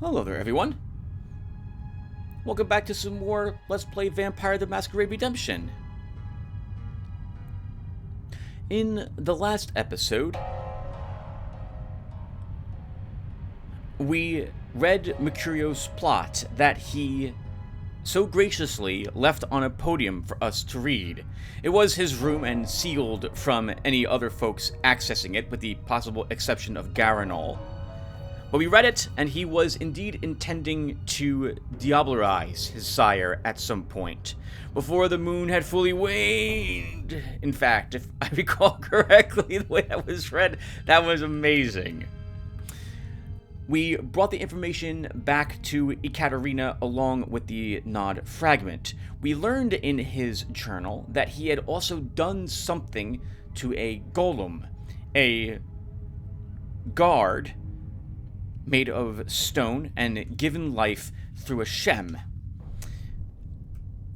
Hello there, everyone. Welcome back to some more Let's Play Vampire the Masquerade Redemption. In the last episode, we read Mercurio's plot that he so graciously left on a podium for us to read. It was his room and sealed from any other folks accessing it, with the possible exception of Garanol. But we read it, and he was indeed intending to diablerize his sire at some point, before the moon had fully waned. In fact, if I recall correctly, the way that was read, that was amazing. We brought the information back to Ekaterina along with the Nod fragment. We learned in his journal that he had also done something to a golem, a guard made of stone and given life through a shem,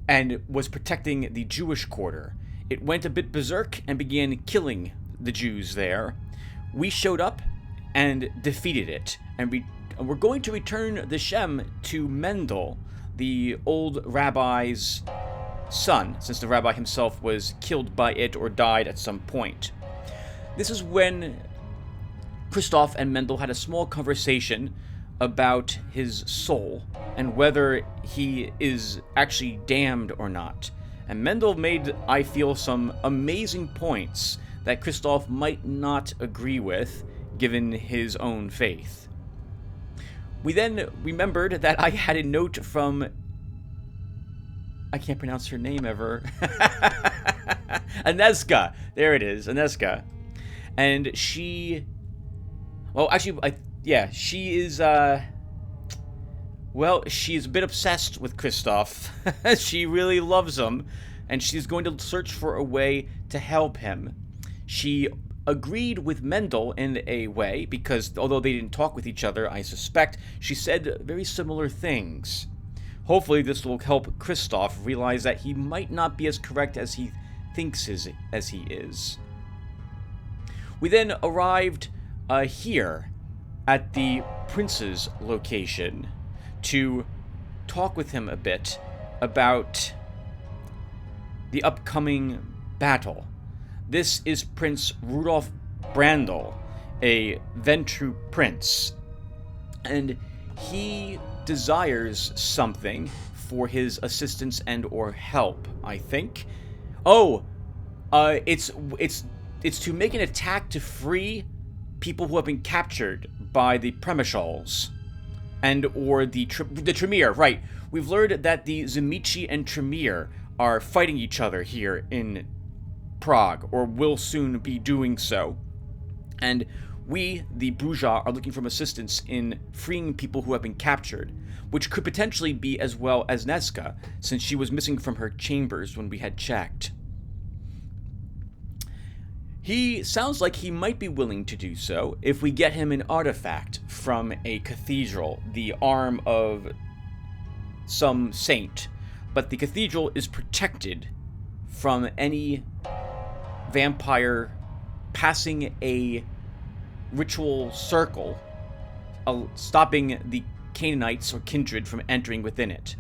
and was protecting the Jewish quarter. It went a bit berserk and began killing the Jews there. We showed up and defeated it, and we're going to return the shem to Mendel, the old rabbi's son, since the rabbi himself was killed by it or died at some point. This is when Christoph and Mendel had a small conversation about his soul and whether he is actually damned or not. And Mendel made, I feel, some amazing points that Christoph might not agree with, given his own faith. We then remembered that I had a note from... I can't pronounce her name ever. Aneska. There it is, Aneska. And she... Well, actually, she is, well, she's a bit obsessed with Christoph. She really loves him, and she's going to search for a way to help him. She agreed with Mendel in a way, because although they didn't talk with each other, I suspect, she said very similar things. Hopefully this will help Christoph realize that he might not be as correct as he thinks as he is. We then arrived here at the prince's location to talk with him a bit about the upcoming battle. This is Prince Rudolf Brandl, a Ventru prince, and he desires something for his assistance and or help, I think. It's to make an attack to free people who have been captured by the Premishals, and or the Tremere, right. We've learned that the Zimici and Tremere are fighting each other here in Prague, or will soon be doing so. And we, the Bruja, are looking for assistance in freeing people who have been captured, which could potentially be as well as Neska, since she was missing from her chambers when we had checked. He sounds like he might be willing to do so if we get him an artifact from a cathedral, the arm of some saint. But the cathedral is protected from any vampire passing a ritual circle, stopping the Canaanites or kindred from entering within it.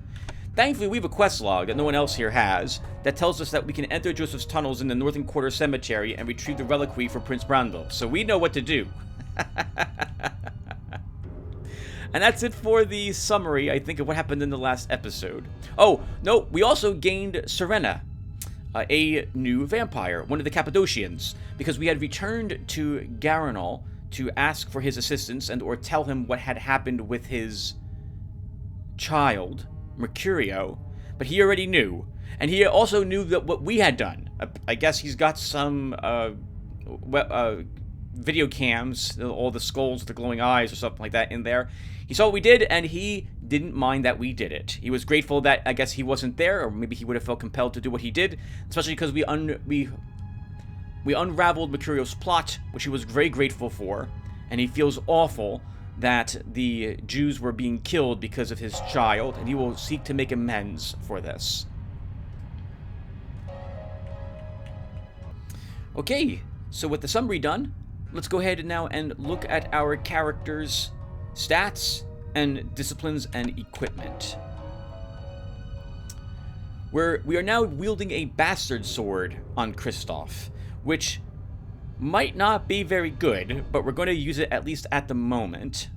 Thankfully, we have a quest log that no one else here has that tells us that we can enter Joseph's tunnels in the Northern Quarter Cemetery and retrieve the reliquary for Prince Brandl. So we know what to do. And that's it for the summary, I think, of what happened in the last episode. Oh, no, we also gained Serena, a new vampire, one of the Cappadocians, because we had returned to Garanol to ask for his assistance and or tell him what had happened with his child, Mercurio, but he already knew. And he also knew that what we had done. I guess he's got some video cams, all the skulls, the glowing eyes or something like that in there. He saw what we did, and he didn't mind that we did it. He was grateful that, I guess, he wasn't there, or maybe he would have felt compelled to do what he did, especially because we unraveled Mercurio's plot, which he was very grateful for, and he feels awful that the Jews were being killed because of his child, and he will seek to make amends for this. Okay, so with the summary done, let's go ahead now and look at our characters' stats and disciplines and equipment. We are now wielding a bastard sword on Kristoff, which might not be very good, but we're going to use it at least at the moment.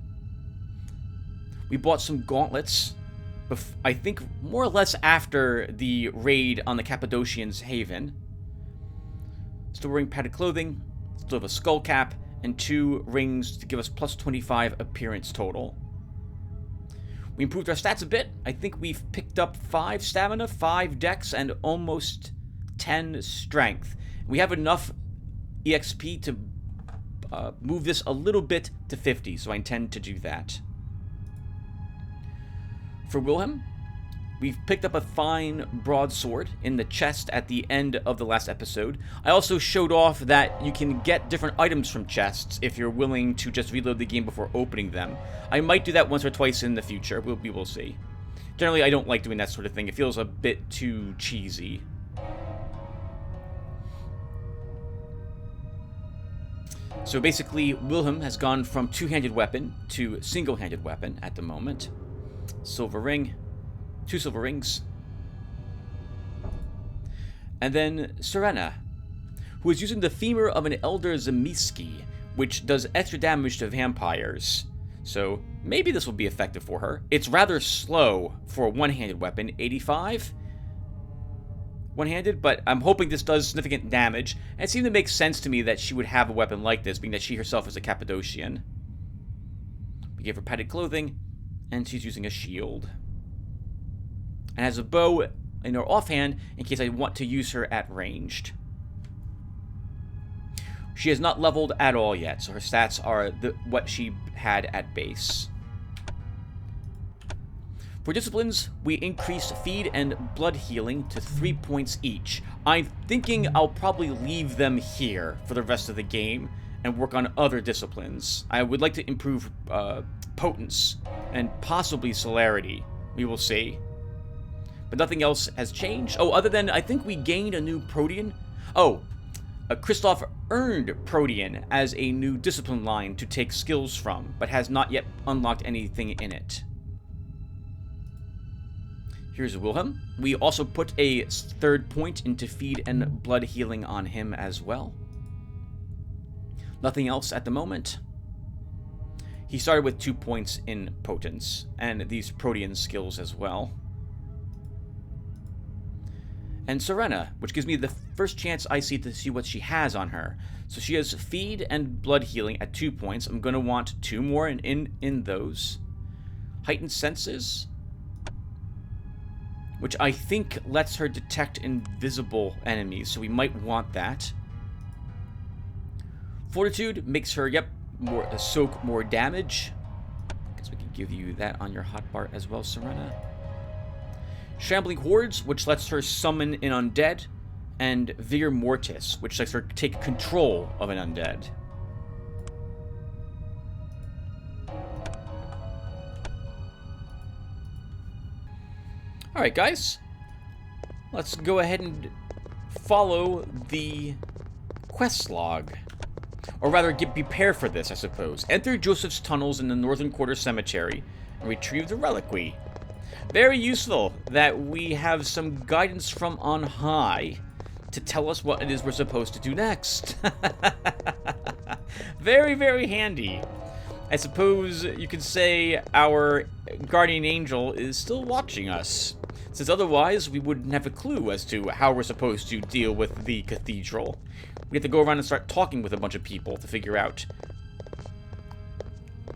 We bought some gauntlets, I think more or less after the raid on the Cappadocian's haven. Still wearing padded clothing, still have a skull cap, and 2 rings to give us plus 25 appearance total. We improved our stats a bit. I think we've picked up 5 stamina, 5 dex, and almost 10 strength. We have enough EXP to move this a little bit to 50, so I intend to do that. For Wilhelm, we've picked up a fine broadsword in the chest at the end of the last episode. I also showed off that you can get different items from chests if you're willing to just reload the game before opening them. I might do that once or twice in the future. We will see. Generally, I don't like doing that sort of thing. It feels a bit too cheesy. So basically, Wilhelm has gone from two-handed weapon to single-handed weapon at the moment. Silver ring. 2 silver rings. And then Serena, who is using the femur of an Elder Zemiski, which does extra damage to vampires. So maybe this will be effective for her. It's rather slow for a one-handed weapon, 85 one-handed, but I'm hoping this does significant damage. And it seemed to make sense to me that she would have a weapon like this, being that she herself is a Cappadocian. We gave her padded clothing, and she's using a shield. And has a bow in her offhand in case I want to use her at ranged. She has not leveled at all yet, so her stats are what she had at base. For disciplines, we increased feed and blood healing to 3 points each. I'm thinking I'll probably leave them here for the rest of the game and work on other disciplines. I would like to improve potence and possibly celerity. We will see. But nothing else has changed. Oh, other than I think we gained a new Protean. Oh, Kristoff earned Protean as a new discipline line to take skills from, but has not yet unlocked anything in it. Here's Wilhelm. We also put a 3rd point into feed and blood healing on him as well. Nothing else at the moment. He started with 2 points in potence, and these Protean skills as well. And Serena, which gives me the first chance I see to see what she has on her. So she has feed and blood healing at 2 points. I'm going to want 2 more in those. Heightened senses, which I think lets her detect invisible enemies, so we might want that. Fortitude makes her, soak more damage. Guess we can give you that on your hotbar as well, Serena. Shambling Hordes, which lets her summon an undead, and Vigor Mortis, which lets her take control of an undead. Alright, guys. Let's go ahead and follow the quest log. Or rather, prepare for this, I suppose. Enter Joseph's tunnels in the Northern Quarter Cemetery and retrieve the reliquary. Very useful that we have some guidance from on high to tell us what it is we're supposed to do next. Very, very handy. I suppose you could say our guardian angel is still watching us, since otherwise we wouldn't have a clue as to how we're supposed to deal with the cathedral. We have to go around and start talking with a bunch of people to figure out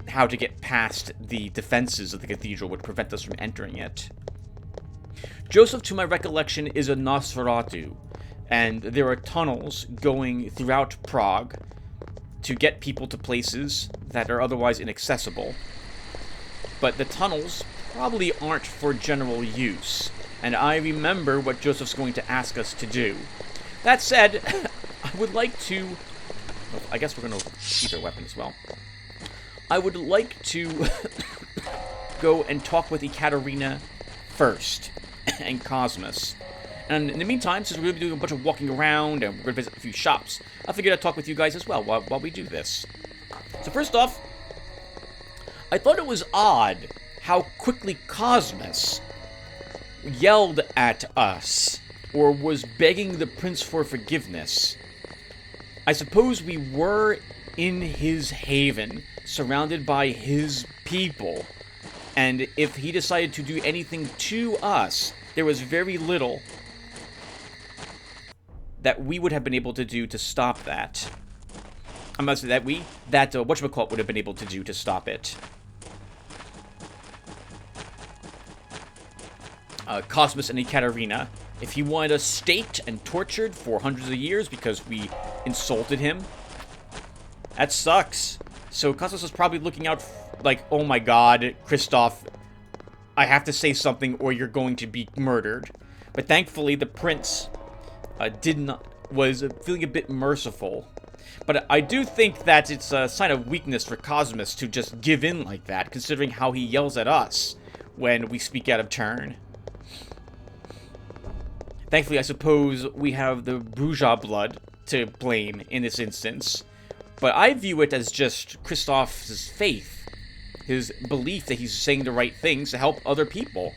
how to get past the defenses of the cathedral would prevent us from entering it. Joseph, to my recollection, is a Nosferatu, and there are tunnels going throughout Prague to get people to places that are otherwise inaccessible. But the tunnels probably aren't for general use, and I remember what Joseph's going to ask us to do. That said, I would like to... Well, I guess we're going to keep our weapon as well. I would like to go and talk with Ekaterina first, and Cosmos. And in the meantime, since we're going to be doing a bunch of walking around and we're going to visit a few shops, I figured I'd talk with you guys as well while we do this. So first off, I thought it was odd how quickly Cosmos yelled at us, or was begging the prince for forgiveness. I suppose we were in his haven, surrounded by his people, and if he decided to do anything to us, there was very little that we would have been able to do to stop that. I must say that whatchamacallit would have been able to do to stop it. Cosmos and Ekaterina, if he wanted us staked and tortured for hundreds of years because we insulted him, that sucks. So Cosmos was probably looking out like, oh my god, Kristoff, I have to say something or you're going to be murdered. But thankfully, the prince was feeling a bit merciful. But I do think that it's a sign of weakness for Cosmos to just give in like that, considering how he yells at us when we speak out of turn. Thankfully, I suppose we have the Bruja blood to blame in this instance. But I view it as just Kristoff's faith, his belief that he's saying the right things to help other people,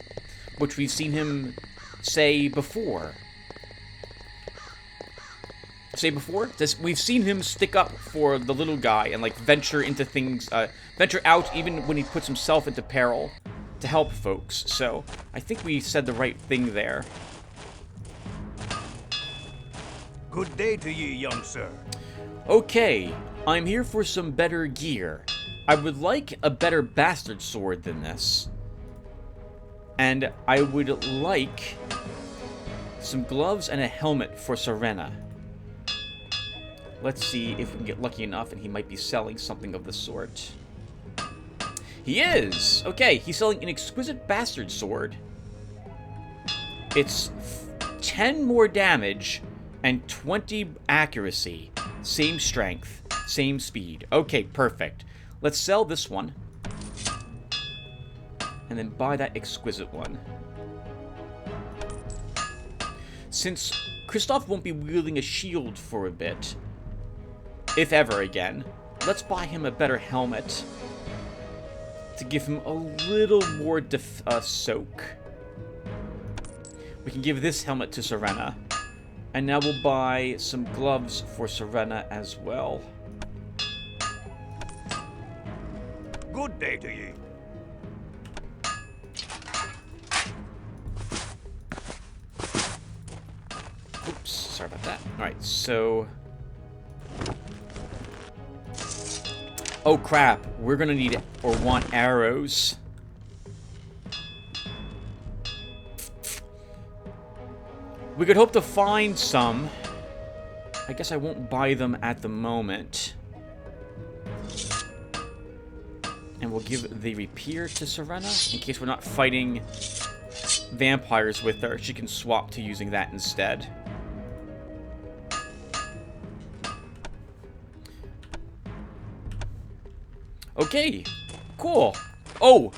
which we've seen him say before. We've seen him stick up for the little guy and, like, venture into things, venture out even when he puts himself into peril to help folks. So, I think we said the right thing there. Good day to you, young sir. Okay, I'm here for some better gear. I would like a better bastard sword than this. And I would like some gloves and a helmet for Serena. Let's see if we can get lucky enough and he might be selling something of the sort. He is! Okay, he's selling an exquisite bastard sword. It's 10 more damage and 20 accuracy. Same strength, same speed. Okay, perfect. Let's sell this one. And then buy that exquisite one. Since Kristoff won't be wielding a shield for a bit, if ever again, let's buy him a better helmet to give him a little more soak. We can give this helmet to Serena. And now we'll buy some gloves for Serena as well. Good day to you. Oops, sorry about that. Alright, so... oh crap, we're gonna need or want arrows. We could hope to find some. I guess I won't buy them at the moment. And we'll give the rapier to Serena in case we're not fighting vampires with her. She can swap to using that instead. Okay, cool. Oh,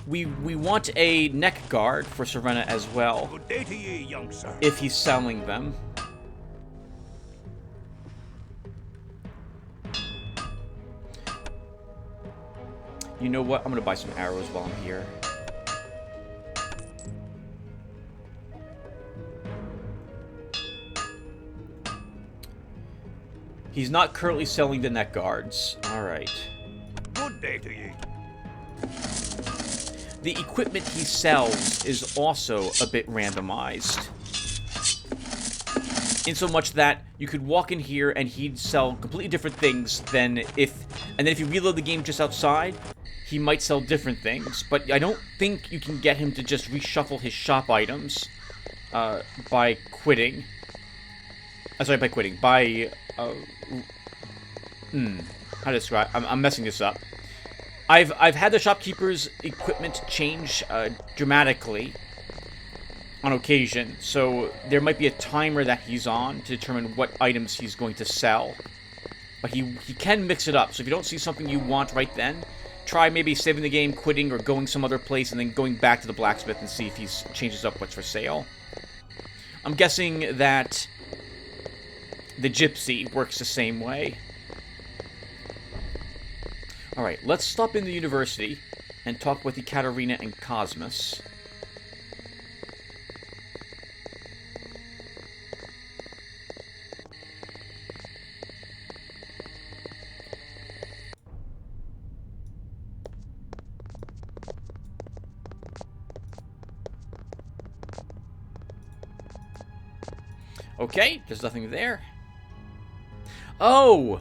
we want a neck guard for Serena as well. Good day to you, young sir. If he's selling them. You know what? I'm gonna buy some arrows while I'm here. He's not currently selling the neck guards. Alright. Good day to you. The equipment he sells is also a bit randomized. In so much that you could walk in here and he'd sell completely different things than if... and then if you reload the game just outside, he might sell different things. But I don't think you can get him to just reshuffle his shop items by quitting. Sorry, by quitting. By... how to describe... I'm messing this up. I've had the shopkeeper's equipment change dramatically on occasion, so there might be a timer that he's on to determine what items he's going to sell. But he can mix it up, so if you don't see something you want right then, try maybe saving the game, quitting, or going some other place, and then going back to the blacksmith and see if he changes up what's for sale. I'm guessing that the gypsy works the same way. Alright, let's stop in the university and talk with the Katarina and Cosmos. Okay, there's nothing there. Oh!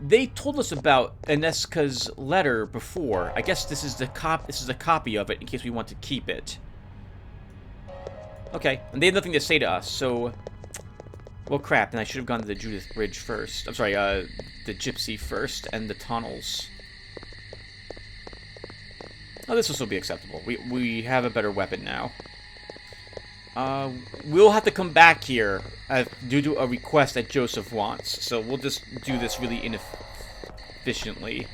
They told us about Aneska's letter before. I guess this is a copy of it in case we want to keep it. Okay, and they have nothing to say to us, so... Well, crap, then I should have gone to the Judith Bridge first. I'm sorry, the Gypsy first, and the tunnels. Oh, this will still be acceptable. We have a better weapon now. We'll have to come back here due to a request that Joseph wants. So we'll just do this really inefficiently.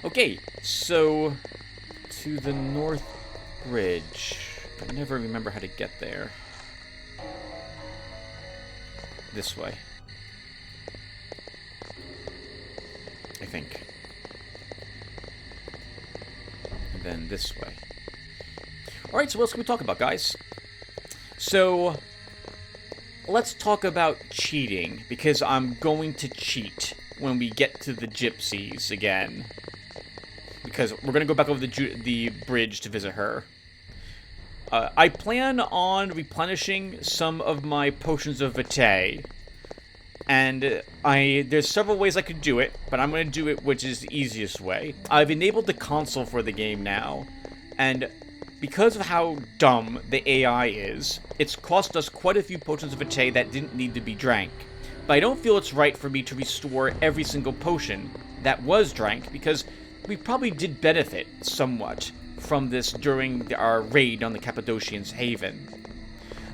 Okay, so to the North Bridge. I never remember how to get there. This way. I think. Then this way. Alright, so what else can we talk about, guys? So, let's talk about cheating, because I'm going to cheat when we get to the Gypsies again. Because we're going to go back over the bridge to visit her. I plan on replenishing some of my potions of vitae. And there's several ways I could do it, but I'm going to do it which is the easiest way. I've enabled the console for the game now, and because of how dumb the AI is, it's cost us quite a few potions of vitae that didn't need to be drank. But I don't feel it's right for me to restore every single potion that was drank, because we probably did benefit somewhat from this during our raid on the Cappadocian's Haven.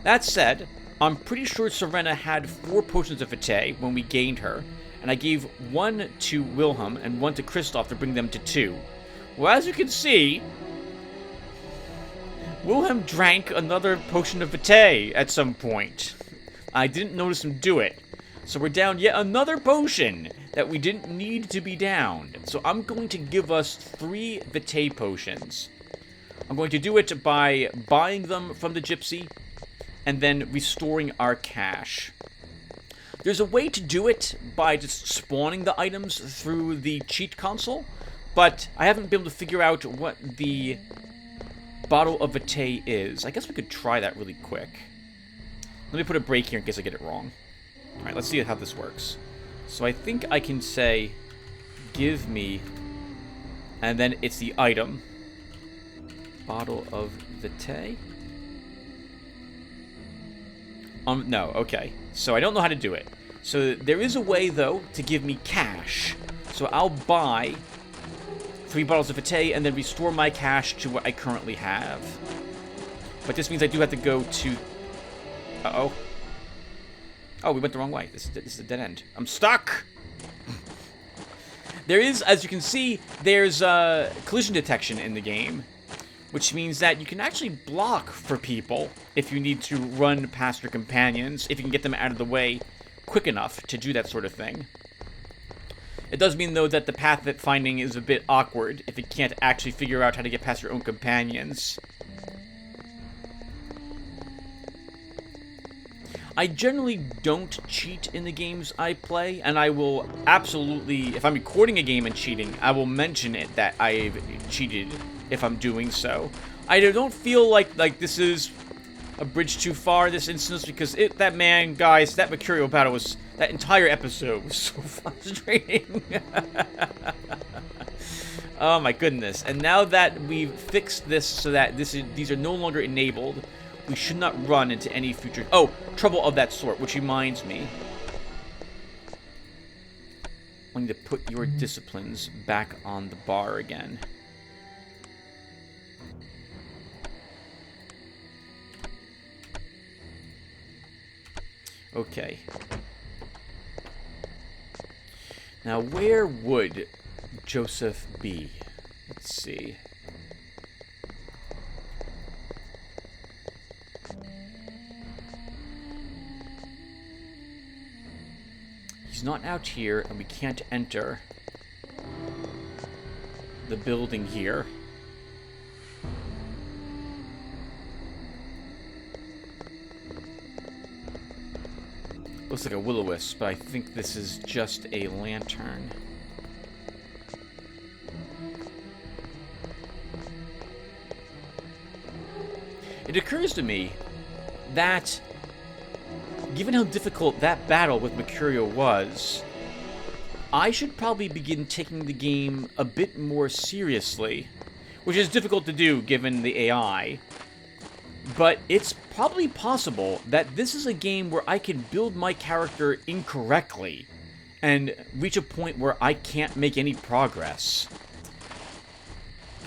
That said, I'm pretty sure Serena had 4 potions of vitae when we gained her, and I gave 1 to Wilhelm and 1 to Kristoff to bring them to 2. Well, as you can see, Wilhelm drank another potion of vitae at some point. I didn't notice him do it, so we're down yet another potion that we didn't need to be downed. So I'm going to give us 3 vitae potions. I'm going to do it by buying them from the Gypsy, and then restoring our cash. There's a way to do it by just spawning the items through the cheat console, but I haven't been able to figure out what the bottle of vitae is. I guess we could try that really quick. Let me put a break here in case I get it wrong. Alright, let's see how this works. So I think I can say, give me, and then it's the item. Bottle of vitae? No, okay. So I don't know how to do it. So there is a way, though, to give me cash. So I'll buy 3 bottles of vitae and then restore my cash to what I currently have. But this means I do have to go to... Uh-oh. Oh, we went the wrong way. This is a dead end. I'm stuck! There is, as you can see, there's collision detection in the game, which means that you can actually block for people if you need to run past your companions, if you can get them out of the way quick enough to do that sort of thing. It does mean, though, that the path that finding is a bit awkward if you can't actually figure out how to get past your own companions. I generally don't cheat in the games I play, and I will absolutely, if I'm recording a game and cheating, I will mention it that I've cheated if I'm doing so. I don't feel like this is a bridge too far in this instance, because that Mercurial battle was, that entire episode was so frustrating. Oh my goodness. And now that we've fixed this so that these are no longer enabled, we should not run into any future... Oh, trouble of that sort, which reminds me. I need to put your disciplines back on the bar again. Okay. Now, where would Joseph be? Let's see. He's not out here, and we can't enter the building here. Looks like a will-o-wisp, but I think this is just a lantern. It occurs to me that, given how difficult that battle with Mercurio was, I should probably begin taking the game a bit more seriously, which is difficult to do given the AI. But it's probably possible that this is a game where I can build my character incorrectly and reach a point where I can't make any progress.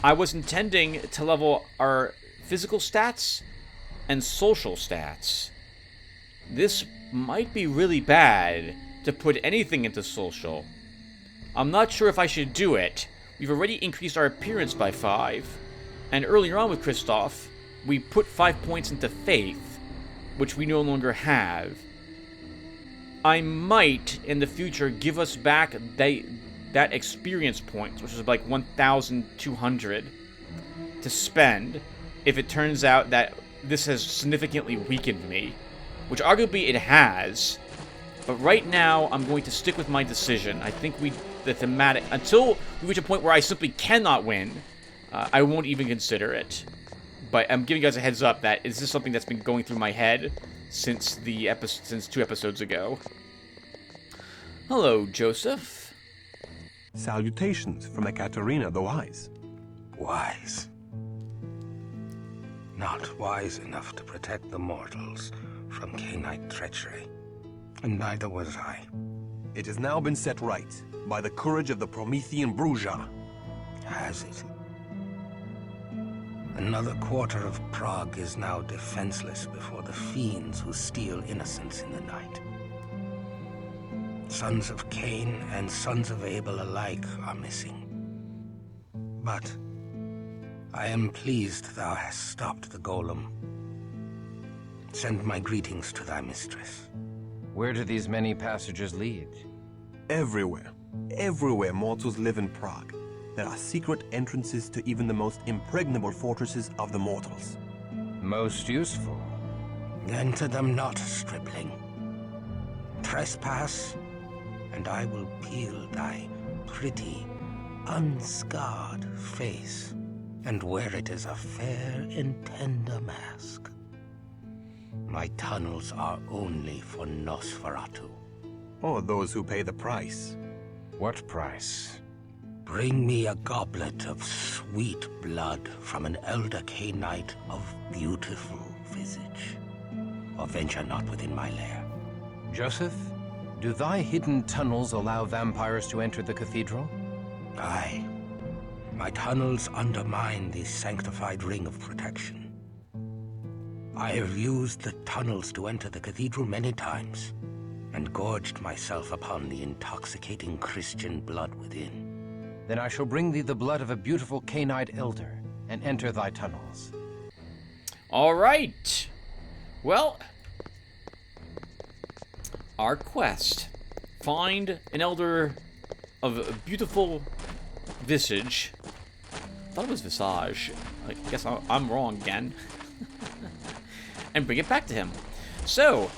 I was intending to level our physical stats and social stats. This might be really bad to put anything into social. I'm not sure if I should do it. We've already increased our appearance by 5, and earlier on with Kristoff, we put 5 points into faith, which we no longer have. I might, in the future, give us back that experience points, which is like 1,200, to spend if it turns out that this has significantly weakened me, which arguably it has. But right now, I'm going to stick with my decision. I think the thematic, until we reach a point where I simply cannot win, I won't even consider it. But I'm giving you guys a heads up that this is something that's been going through my head since 2 episodes ago. Hello, Joseph. Salutations from Ekaterina the Wise. Wise. Not wise enough to protect the mortals from Cainite treachery. And neither was I. It has now been set right by the courage of the Promethean Bruja. Has it? Another quarter of Prague is now defenseless before the fiends who steal innocence in the night. Sons of Cain and sons of Abel alike are missing. But I am pleased thou hast stopped the golem. Send my greetings to thy mistress. Where do these many passages lead? Everywhere. Everywhere mortals live in Prague. There are secret entrances to even the most impregnable fortresses of the mortals. Most useful. Enter them not, stripling. Trespass, and I will peel thy pretty, unscarred face, and wear it as a fair and tender mask. My tunnels are only for Nosferatu. Or those who pay the price. What price? Bring me a goblet of sweet blood from an elder Cainite of beautiful visage, or venture not within my lair. Joseph, do thy hidden tunnels allow vampires to enter the cathedral? Aye. My tunnels undermine the sanctified ring of protection. I have used the tunnels to enter the cathedral many times, and gorged myself upon the intoxicating Christian blood within. Then I shall bring thee the blood of a beautiful Cainite elder, and enter thy tunnels. All right. Well, our quest. Find an elder of a beautiful visage. I thought it was visage. I guess I'm wrong again. And bring it back to him. So,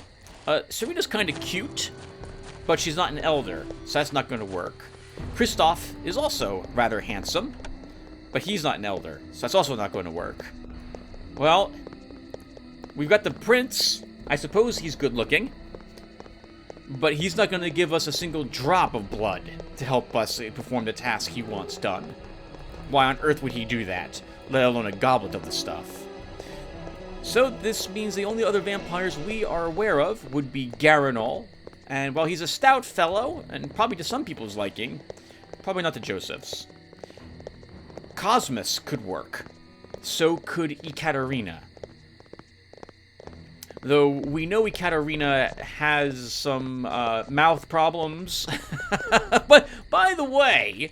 Serena's kind of cute, but she's not an elder, so that's not going to work. Kristoff is also rather handsome, but he's not an elder, so that's also not going to work. Well, we've got the prince. I suppose he's good looking, but he's not going to give us a single drop of blood to help us perform the task he wants done. Why on earth would he do that, let alone a goblet of the stuff? So this means the only other vampires we are aware of would be Garanol, and while he's a stout fellow, and probably to some people's liking, probably not to Joseph's. Cosmus could work. So could Ekaterina. Though we know Ekaterina has some mouth problems. But, by the way,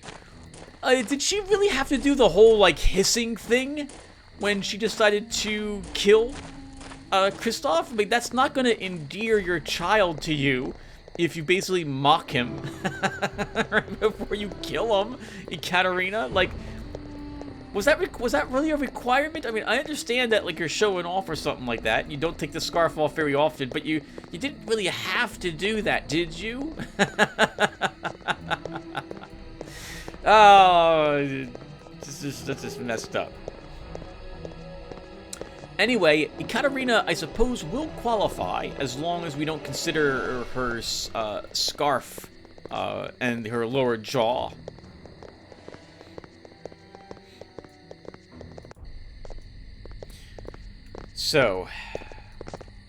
did she really have to do the whole, like, hissing thing when she decided to kill Kristoff? I mean, that's not going to endear your child to you if you basically mock him right before you kill him, Ekaterina. Like, was that really a requirement? I mean, I understand that like you're showing off or something like that. You don't take the scarf off very often, but you didn't really have to do that, did you? Oh, that's just messed up. Anyway, Ekaterina, I suppose, will qualify as long as we don't consider her scarf and her lower jaw. So,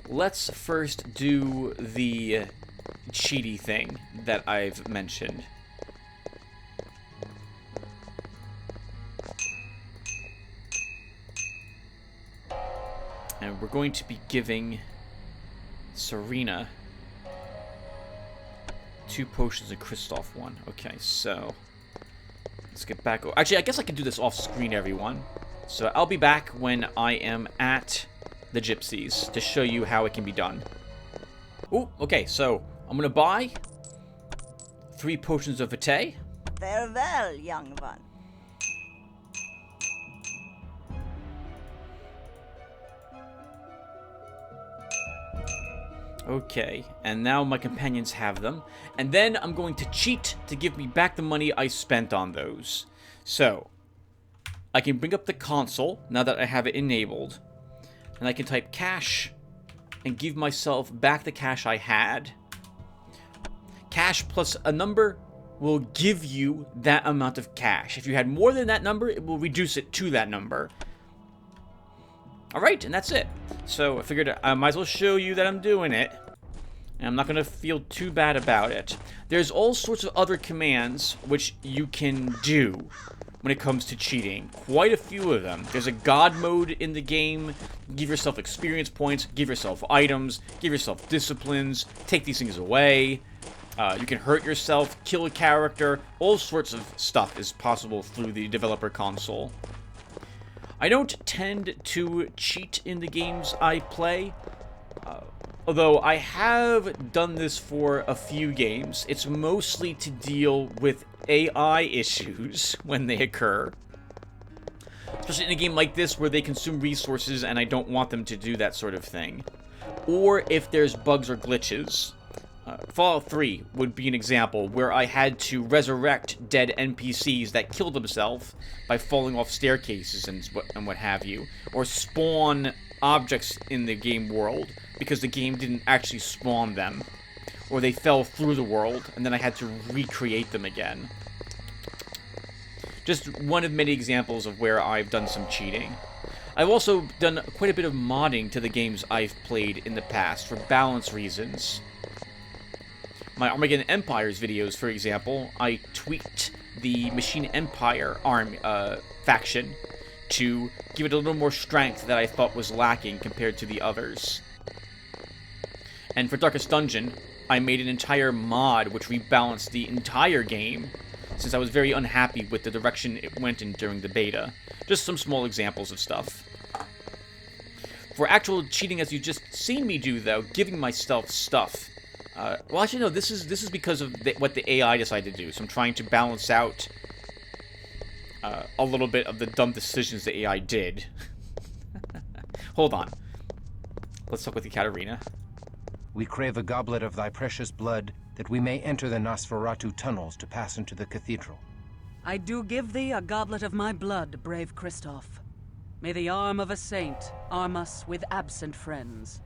let's first do the cheaty thing that I've mentioned. And we're going to be giving Serena 2 potions and Kristoff 1. Okay, so let's get back. Actually, I guess I can do this off screen, everyone. So I'll be back when I am at the Gypsies to show you how it can be done. Oh, okay, so I'm going to buy 3 potions of Vitae. Farewell, young one. Okay, and now my companions have them. And then I'm going to cheat to give me back the money I spent on those. So, I can bring up the console, now that I have it enabled. And I can type cash, and give myself back the cash I had. Cash plus a number will give you that amount of cash. If you had more than that number, it will reduce it to that number. Alright, and that's it. So I figured I might as well show you that I'm doing it. And I'm not going to feel too bad about it. There's all sorts of other commands which you can do when it comes to cheating. Quite a few of them. There's a god mode in the game. Give yourself experience points. Give yourself items. Give yourself disciplines. Take these things away. You can hurt yourself. Kill a character. All sorts of stuff is possible through the developer console. I don't tend to cheat in the games I play, although I have done this for a few games. It's mostly to deal with AI issues when they occur. Especially in a game like this where they consume resources and I don't want them to do that sort of thing. Or if there's bugs or glitches. Fallout 3 would be an example where I had to resurrect dead NPCs that killed themselves by falling off staircases and what have you. Or spawn objects in the game world because the game didn't actually spawn them. Or they fell through the world and then I had to recreate them again. Just one of many examples of where I've done some cheating. I've also done quite a bit of modding to the games I've played in the past for balance reasons. My Armageddon Empires videos, for example, I tweaked the Machine Empire faction to give it a little more strength that I thought was lacking compared to the others. And for Darkest Dungeon, I made an entire mod which rebalanced the entire game, since I was very unhappy with the direction it went in during the beta. Just some small examples of stuff. For actual cheating, as you've just seen me do, though, giving myself stuff. Well, actually, no, this is because of what the AI decided to do. So I'm trying to balance out a little bit of the dumb decisions the AI did. Hold on. Let's talk with Ekaterina. We crave a goblet of thy precious blood, that we may enter the Nosferatu tunnels to pass into the cathedral. I do give thee a goblet of my blood, brave Kristoff. May the arm of a saint arm us with absent friends.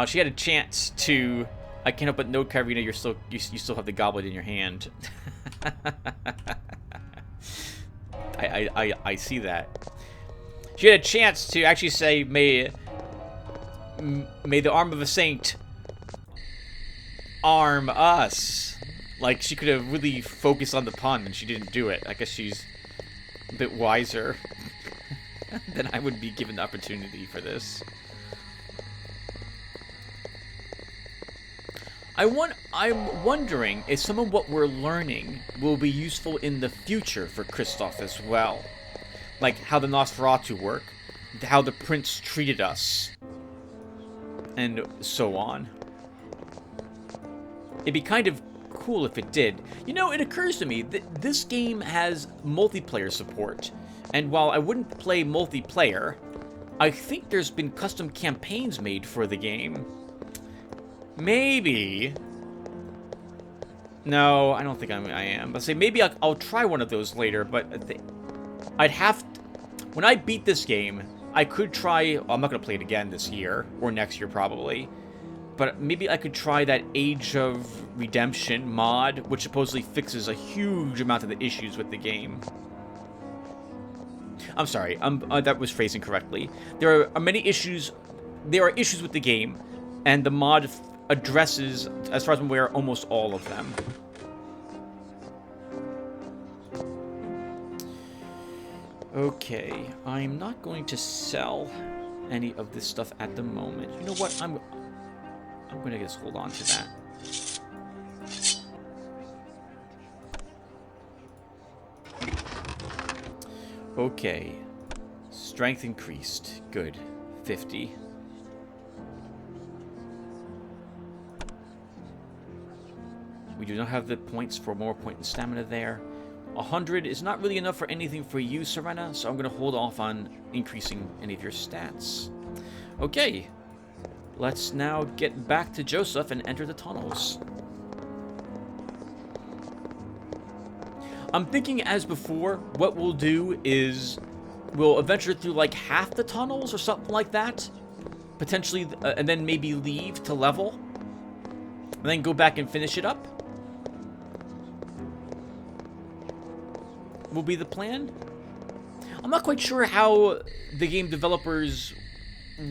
She had a chance to. I can't help but note, Karina, you still have the goblet in your hand. I see that. She had a chance to actually say, "May the arm of a saint arm us." Like she could have really focused on the pun, and she didn't do it. I guess she's a bit wiser than I would be given the opportunity for this. I'm wondering if some of what we're learning will be useful in the future for Kristoff as well. Like how the Nosferatu work, how the prince treated us, and so on. It'd be kind of cool if it did. You know, it occurs to me that this game has multiplayer support, and while I wouldn't play multiplayer, I think there's been custom campaigns made for the game. Maybe. No, I don't think I am. But say maybe I'll try one of those later, but I'd have to, when I beat this game, I could try. I'm not going to play it again this year or next year probably. But maybe I could try that Age of Redemption mod, which supposedly fixes a huge amount of the issues with the game. I'm sorry, that was phrasing correctly. There are many issues. There are issues with the game, and the mod addresses, as far as I'm aware, almost all of them. Okay, I'm not going to sell any of this stuff at the moment. You know what? I'm going to just hold on to that. Okay. Strength increased. Good. 50. We do not have the points for more point in stamina there. 100 is not really enough for anything for you, Serena, so I'm going to hold off on increasing any of your stats. Okay. Let's now get back to Joseph and enter the tunnels. I'm thinking, as before, what we'll do is we'll adventure through like half the tunnels or something like that. Potentially, and then maybe leave to level. And then go back and finish it up. Will be the plan. I'm not quite sure how the game developers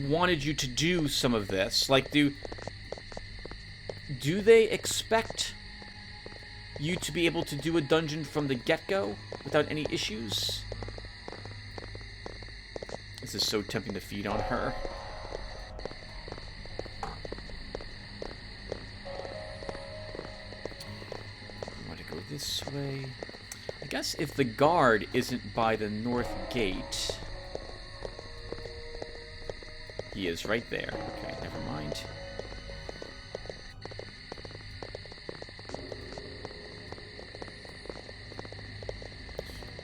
wanted you to do some of this. Like, do they expect you to be able to do a dungeon from the get-go without any issues? This is so tempting to feed on her. I want to go this way. I guess if the guard isn't by the north gate... He is right there. Okay, never mind.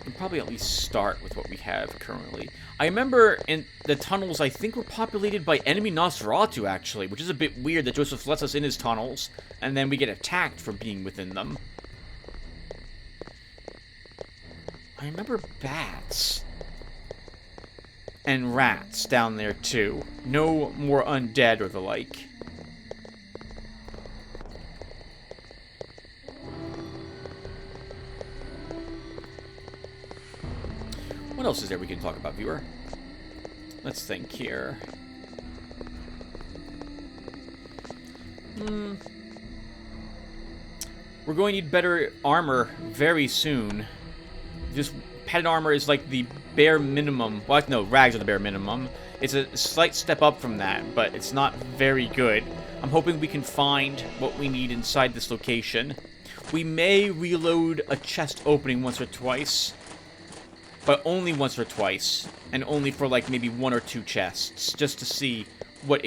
We'll probably at least start with what we have currently. I remember in the tunnels, I think, were populated by enemy Nosferatu, actually, which is a bit weird that Joseph lets us in his tunnels, and then we get attacked for being within them. I remember bats. And rats down there, too. No more undead or the like. What else is there we can talk about, viewer? Let's think here. We're going to need better armor very soon. Just padded armor is like the bare minimum. Well, no, rags are the bare minimum. It's a slight step up from that, but it's not very good. I'm hoping we can find what we need inside this location. We may reload a chest opening once or twice, but only once or twice, and only for like maybe 1 or 2 chests, just to see what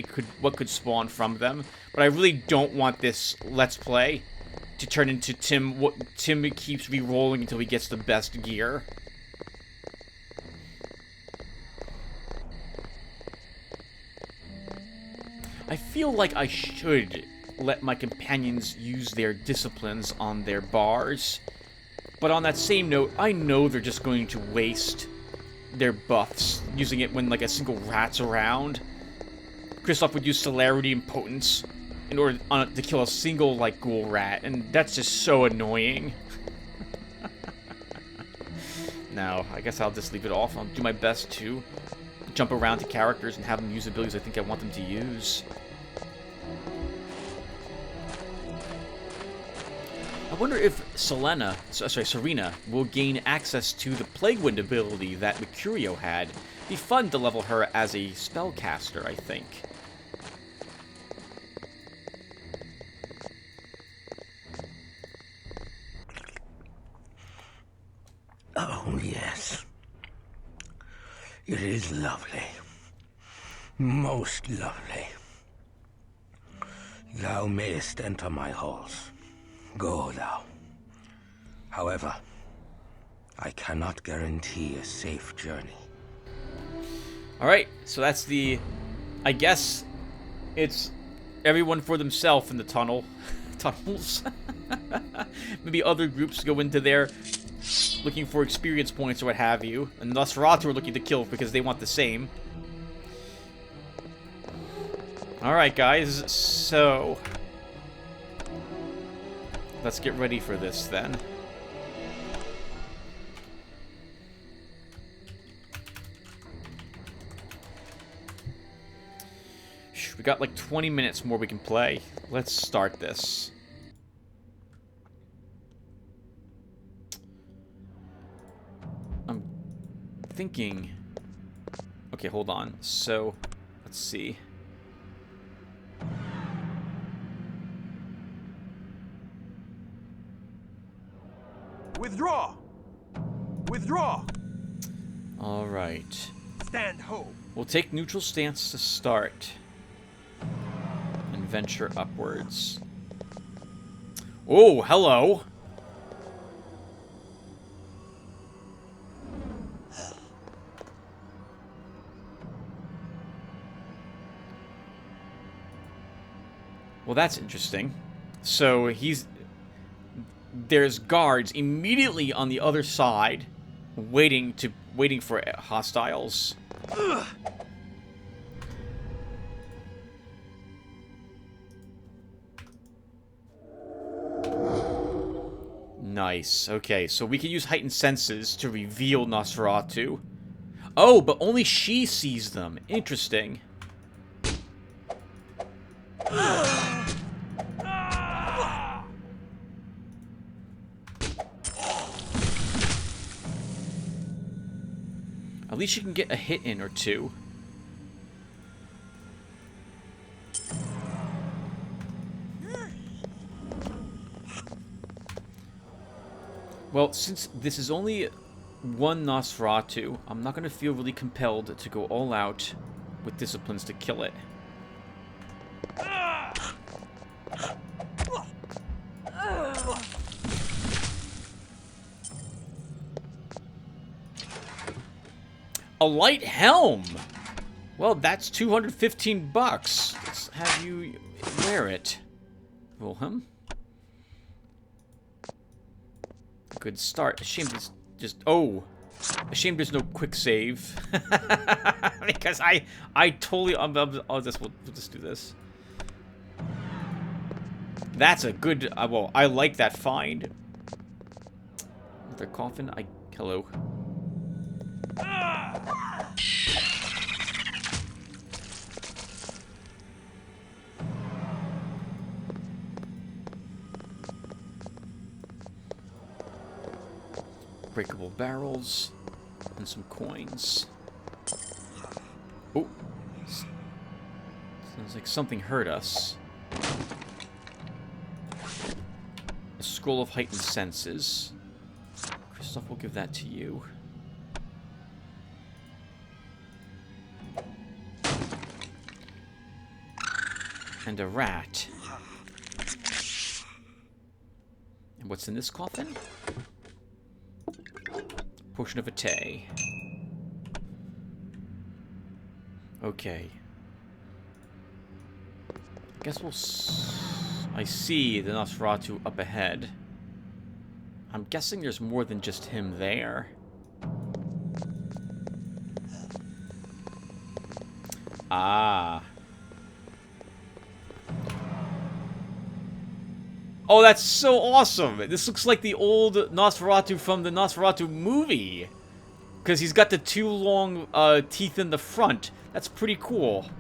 could spawn from them. But I really don't want this Let's Play to turn into Tim keeps re-rolling until he gets the best gear. I feel like I should let my companions use their disciplines on their bars. But on that same note, I know they're just going to waste their buffs using it when like a single rat's around. Kristoff would use celerity and potence in order to kill a single like ghoul rat, and that's just so annoying. No, I guess I'll just leave it off. I'll do my best to jump around to characters and have them use abilities I think I want them to use. I wonder if Serena will gain access to the Plague Wind ability that Mercurio had. Be fun to level her as a spellcaster, I think. Oh, yes. It is lovely. Most lovely. Thou mayest enter my halls. Go thou. However, I cannot guarantee a safe journey. Alright, so that's the... I guess it's everyone for themselves in the tunnels. Maybe other groups go into there looking for experience points or what have you. And Nosferatu are looking to kill because they want the same. Alright, guys, so... let's get ready for this, then. We got like 20 minutes more we can play. Let's start this. I'm thinking... okay, hold on. So, let's see. Withdraw! Withdraw! Alright. Stand home. We'll take neutral stance to start. And venture upwards. Oh, hello! Well, that's interesting. So, there's guards immediately on the other side, waiting for hostiles. Ugh. Nice. Okay, so we can use heightened senses to reveal Nosferatu. Oh, but only she sees them. Interesting. At least you can get a hit in or two. Well, since this is only one Nosferatu, I'm not going to feel really compelled to go all out with disciplines to kill it. A light helm! Well, that's 215 bucks. Let's have you wear it, Wilhelm. Good start. A shame there's just... oh. A shame there's no quick save. Because I totally... we'll just do this. That's a good... well, I like that find. Their coffin? hello. Breakable barrels and some coins. Oh, sounds like something hurt us. A scroll of heightened senses. Christoph will give that to you. And a rat. And what's in this coffin? Potion of Atay. Okay. I guess we'll... I see the Nosferatu up ahead. I'm guessing there's more than just him there. Ah. Oh, that's so awesome! This looks like the old Nosferatu from the Nosferatu movie. Because he's got the two long teeth in the front. That's pretty cool.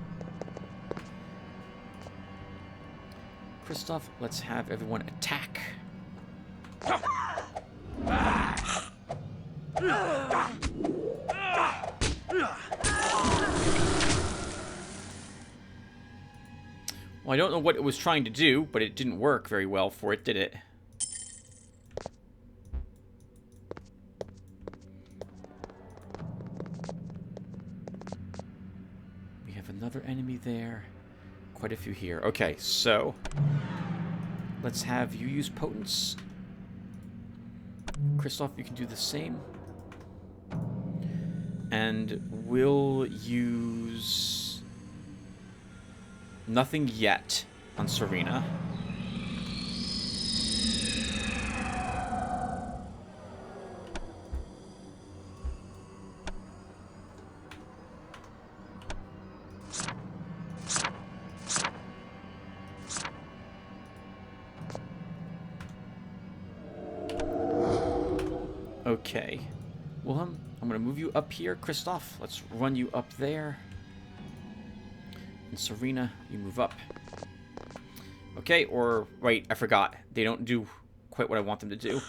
Christoph, let's have everyone attack. Well, I don't know what it was trying to do, but it didn't work very well for it, did it? We have another enemy there. Quite a few here. Okay, so... let's have you use potence. Kristoff, you can do the same. And we'll use nothing yet on Serena. Okay. Wilhelm, I'm going to move you up here. Kristoff, let's run you up there. And Serena, you move up. Okay, or... Wait, I forgot. They don't do quite what I want them to do.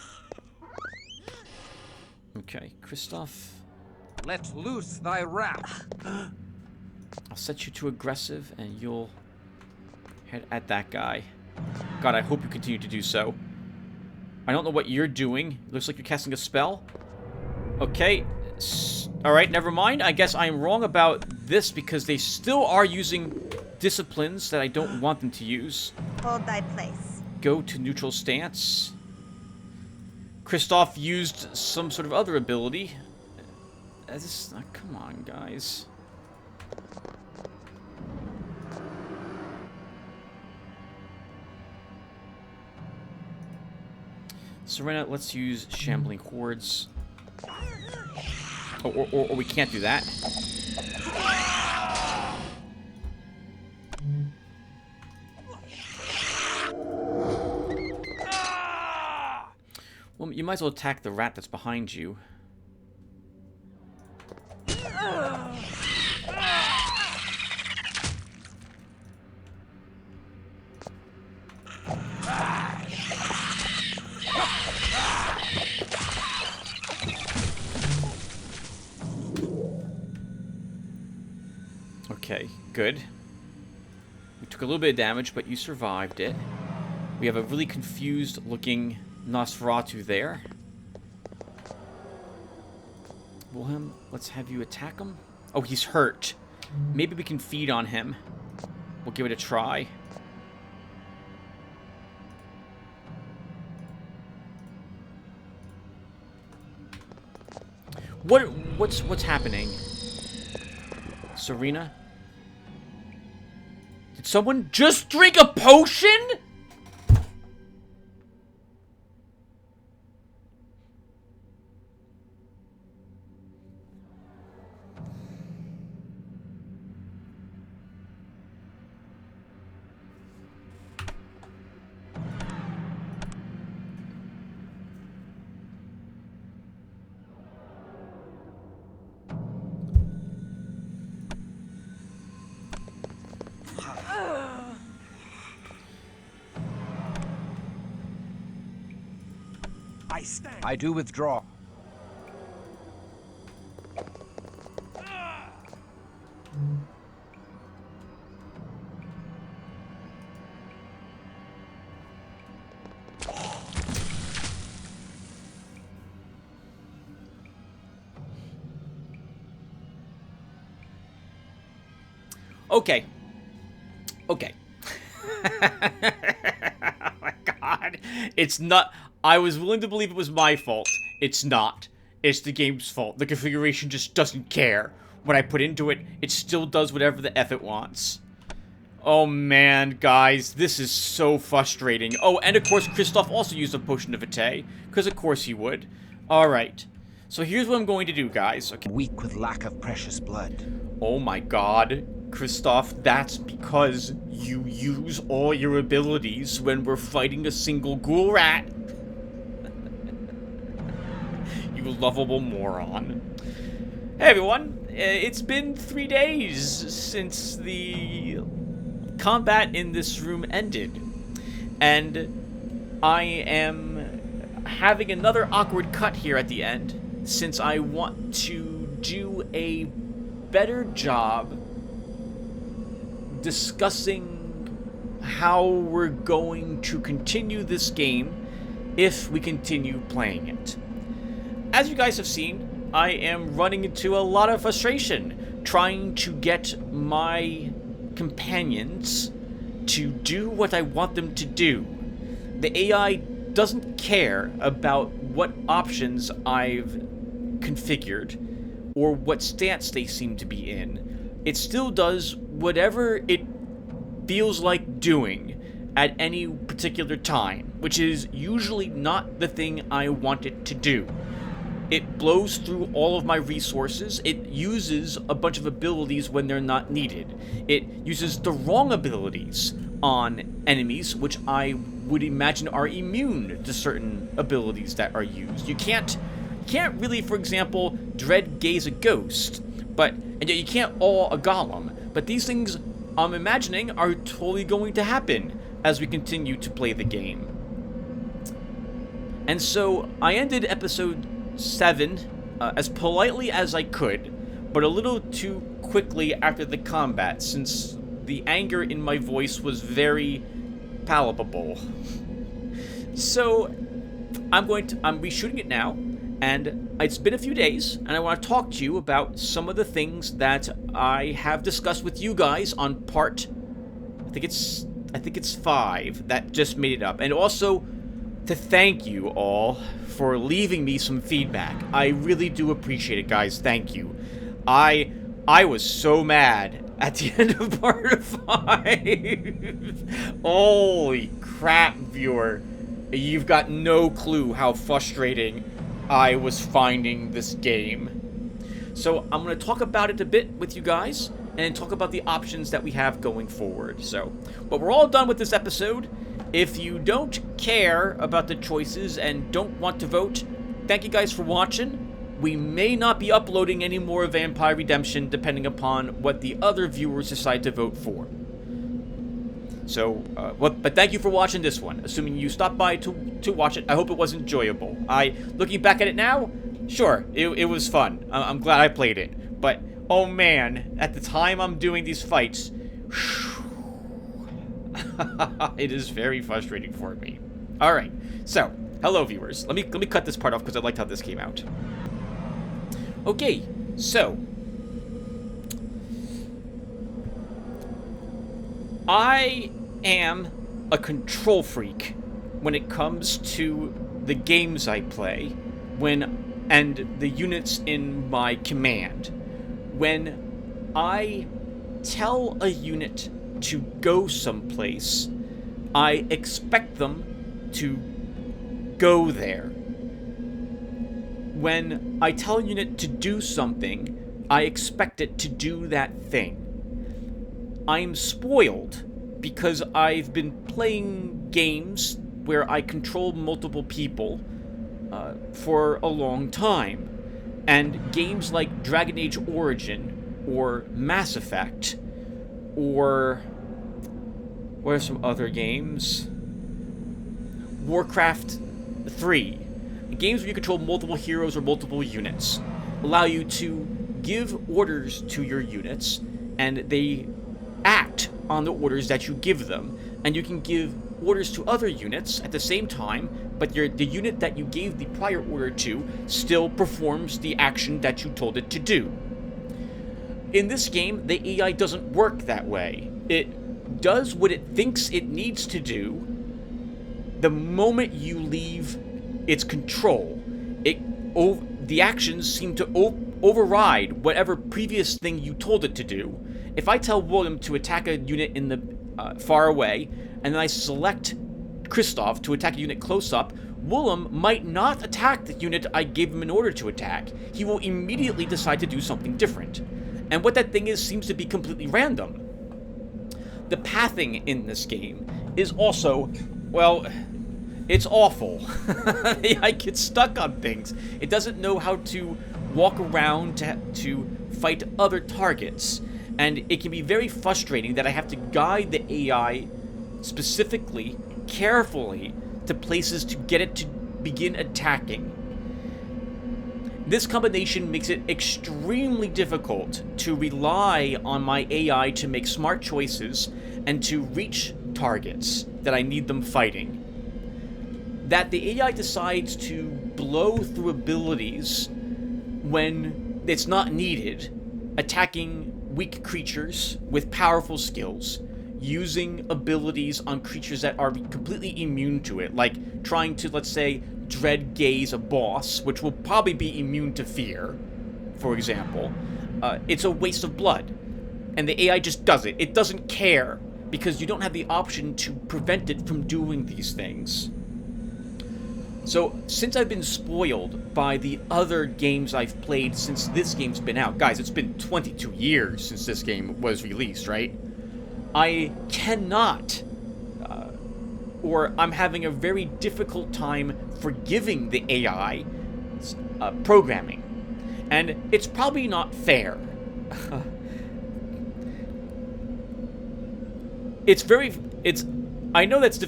Okay, Kristoff. Let loose thy wrath. I'll set you to aggressive, and you'll head at that guy. God, I hope you continue to do so. I don't know what you're doing. It looks like you're casting a spell. Okay. Alright, never mind. I guess I am wrong about this because they still are using disciplines that I don't want them to use. Hold thy place. Go to neutral stance. Kristoff used some sort of other ability. Come on, guys. Serena, let's use Shambling Hordes. Oh, or we can't do that. Well, you might as well attack the rat that's behind you. Okay, good. We took a little bit of damage, but you survived it. We have a really confused looking Nosferatu there. Wilhelm, let's have you attack him. Oh, he's hurt. Maybe we can feed on him. We'll give it a try. What's happening? Serena? Did someone just drink a potion? I do withdraw. Okay. Okay. Oh my god. It's not... I was willing to believe it was my fault. It's not. It's the game's fault. The configuration just doesn't care. When I put into it, it still does whatever the F it wants. Oh man, guys. This is so frustrating. Oh, and of course, Kristoff also used a potion of Vitae. Because of course he would. Alright. So here's what I'm going to do, guys. Okay. Weak with lack of precious blood. Oh my god. Kristoff, that's because you use all your abilities when we're fighting a single ghoul rat. You lovable moron. Hey everyone, it's been 3 days since the combat in this room ended. And I am having another awkward cut here at the end, since I want to do a better job discussing how we're going to continue this game if we continue playing it. As you guys have seen, I am running into a lot of frustration trying to get my companions to do what I want them to do. the AI doesn't care about what options I've configured or what stance they seem to be in. It still does whatever it feels like doing at any particular time, which is usually not the thing I want it to do. It blows through all of my resources. It uses a bunch of abilities when they're not needed. It uses the wrong abilities on enemies, which I would imagine are immune to certain abilities that are used. You can't really, for example, dread gaze a ghost, and yet you can't awe a golem. But these things, I'm imagining, are totally going to happen as we continue to play the game. And so I ended episode 7 as politely as I could, but a little too quickly after the combat, since the anger in my voice was very palpable. So I'm reshooting it now, and it's been a few days, and I want to talk to you about some of the things that I have discussed with you guys on part, I think it's 5 that just made it up, and also to thank you all for leaving me some feedback. I really do appreciate it, guys. Thank you. I was so mad at the end of part 5. Holy crap, viewer. You've got no clue how frustrating I was finding this game. So I'm going to talk about it a bit with you guys, and talk about the options that we have going forward. But we're all done with this episode. If you don't care about the choices and don't want to vote, thank you guys for watching. We may not be uploading any more Vampire Redemption depending upon what the other viewers decide to vote for. But thank you for watching this one. Assuming you stopped by to watch it, I hope it was enjoyable. Looking back at it now, sure, it was fun. I'm glad I played it. But, oh man, at the time I'm doing these fights, it is very frustrating for me. Alright, so, hello viewers. Let me cut this part off because I liked how this came out. Okay, so I am a control freak when it comes to the games I play and the units in my command. When I tell a unit to go someplace, I expect them to go there. When I tell a unit to do something, I expect it to do that thing. I'm spoiled because I've been playing games where I control multiple people for a long time. And games like Dragon Age Origin or Mass Effect or what are some other games? Warcraft 3. Games where you control multiple heroes or multiple units allow you to give orders to your units, and they act on the orders that you give them. And you can give orders to other units at the same time, but the unit that you gave the prior order to still performs the action that you told it to do. In this game, the AI doesn't work that way. It does what it thinks it needs to do the moment you leave its control. The actions seem to override whatever previous thing you told it to do. If I tell William to attack a unit in the far away, and then I select Christoph to attack a unit close up, Willem might not attack the unit I gave him an order to attack. He will immediately decide to do something different. And what that thing is seems to be completely random. The pathing in this game is also, well, it's awful. I get stuck on things. It doesn't know how to walk around to fight other targets. And it can be very frustrating that I have to guide the AI specifically, carefully, to places to get it to begin attacking. This combination makes it extremely difficult to rely on my AI to make smart choices and to reach targets that I need them fighting. That the AI decides to blow through abilities when it's not needed, attacking weak creatures with powerful skills, using abilities on creatures that are completely immune to it, like trying to, let's say, dread gaze a boss, which will probably be immune to fear, for example, it's a waste of blood. And the AI just does it. It doesn't care, because you don't have the option to prevent it from doing these things. So, since I've been spoiled by the other games I've played since this game's been out, guys, it's been 22 years since this game was released, right? I cannot, or I'm having a very difficult time forgiving the AI programming. And it's probably not fair. I know that's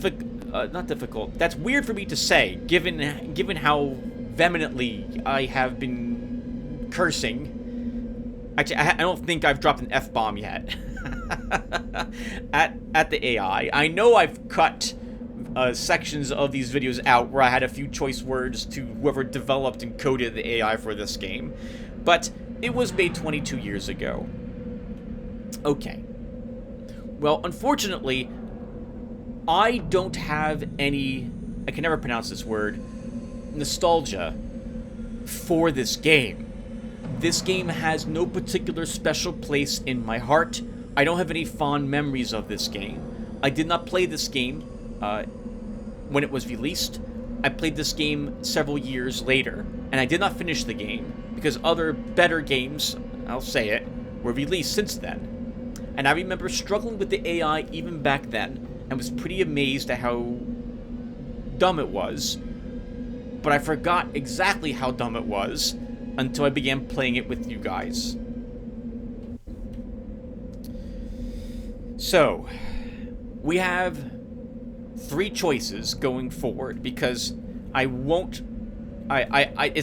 not difficult. That's weird for me to say, given how vehemently I have been cursing. Actually, I don't think I've dropped an F-bomb yet at the AI. I know I've cut sections of these videos out where I had a few choice words to whoever developed and coded the AI for this game, but it was made 22 years ago. Okay. Well, unfortunately, I don't have any, I can never pronounce this word, nostalgia for this game. This game has no particular special place in my heart. I don't have any fond memories of this game. I did not play this game when it was released. I played this game several years later, and I did not finish the game because other better games, I'll say it, were released since then. And I remember struggling with the AI even back then, and was pretty amazed at how dumb it was. But I forgot exactly how dumb it was until I began playing it with you guys. So, we have 3 choices going forward, because it's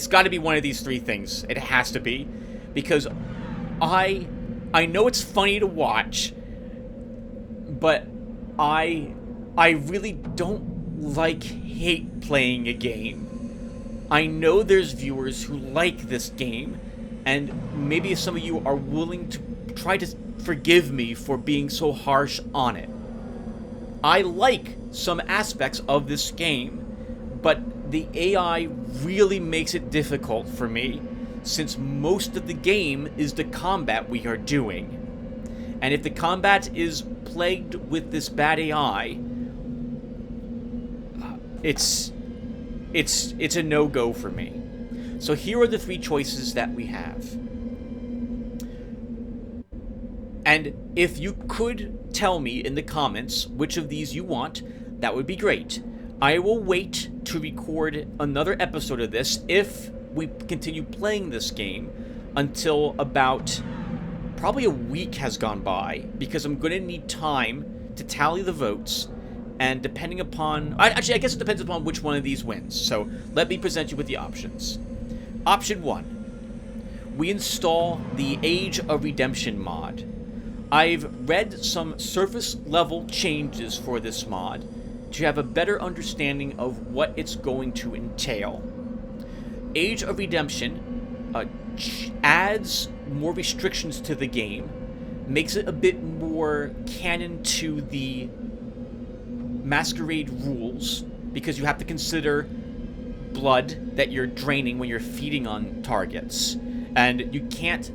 got to be one of these 3 things. It has to be, because I know it's funny to watch, but I really don't hate playing a game. I know there's viewers who like this game, and maybe some of you are willing to try to forgive me for being so harsh on it. I like some aspects of this game, but the AI really makes it difficult for me, since most of the game is the combat we are doing. And if the combat is plagued with this bad AI, it's a no-go for me. So here are the 3 choices that we have. And if you could tell me in the comments which of these you want, that would be great. I will wait to record another episode of this if we continue playing this game until about probably a week has gone by, because I'm going to need time to tally the votes, and depending upon... Actually, I guess it depends upon which one of these wins. So let me present you with the options. Option 1. We install the Age of Redemption mod. I've read some surface level changes for this mod to have a better understanding of what it's going to entail. Age of Redemption adds more restrictions to the game, makes it a bit more canon to the Masquerade rules, because you have to consider blood that you're draining when you're feeding on targets, and you can't